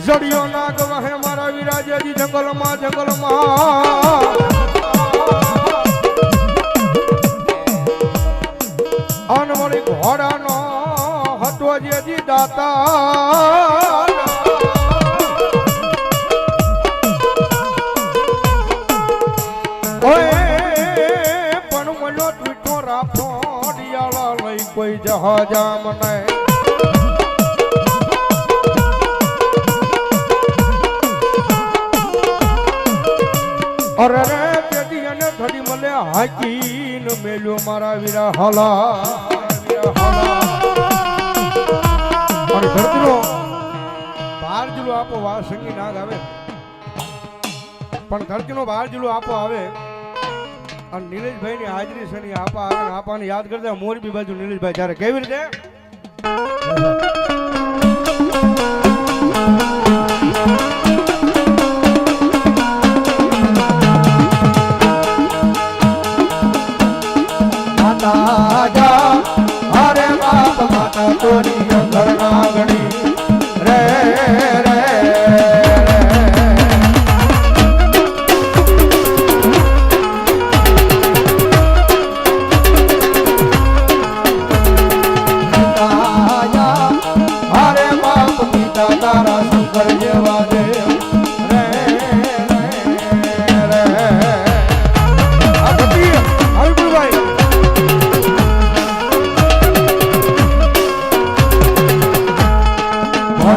જડિયો નાગ વહે મારા વિરાજજી જંગલમાં અનવળી ઘોડાનો હતો જેજી દાતા પણ મળ્યો ટ્વીટો રાખો ડિયાળા લઈ કોઈ જહાજા મને અરે રે પેટી અને ઘડી મળે હાકીન મેલ્યો મારા વીરા હલા અને ધરતીનો બહાર જુલો આપો વા સંગી નાગ આવે પણ ધરતીનો બહાર જુલો આપો આવે અને નીલેશભાઈ ની હાજરી છે ની આપા આવે આપાને યાદ કરતા મોરબી બાજુ નીલેશભાઈ જ્યારે કેવી રીતે અરે બાપ માતા તોરી ઘર નાગણી રે રે અરે બાપ પિતા તારા શંકર જેવા દેવ રે રે રે ભાઈ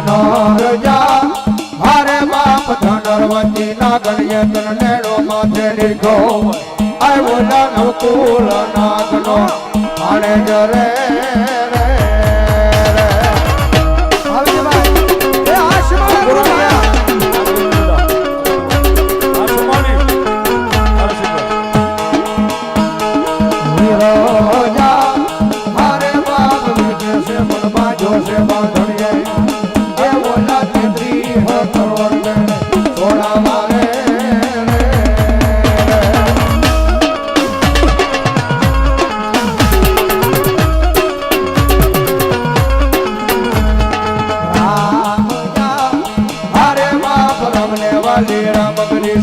ધનરજા હરે બાપ ધનરવતી નાગણ્ય તન નેડો માથે લીધો આવ્યો દાનવ કુલ નાગનો આણે જરે રે રે આવજે ભાઈ એ આશમાન બોલ્યા આશમાની વીરોજા હરે બાપ વિજે સે મન બાજો સે બાંધણીએ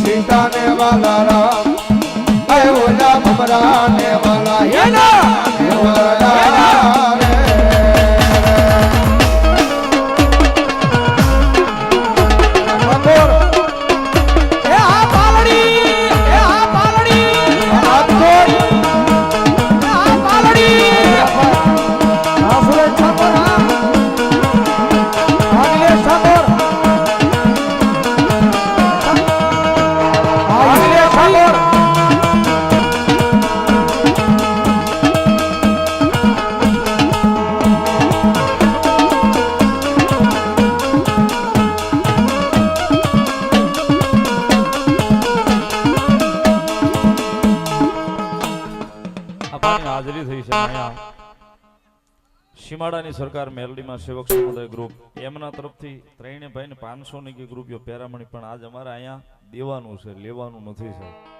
सीता ने वाला राम अय ओला भमरा ने वाला ये ना હાજરી થઈ છે અહીંયા સીમાડાની સરકાર મેલડીમાં સેવક સમુદાય ગ્રુપ એમના તરફથી ત્રણે ભાઈને 500 ની ગ્રુપ પેરામણી પણ આજ અમારે અહીંયા દેવાનું છે લેવાનું નથી સાહેબ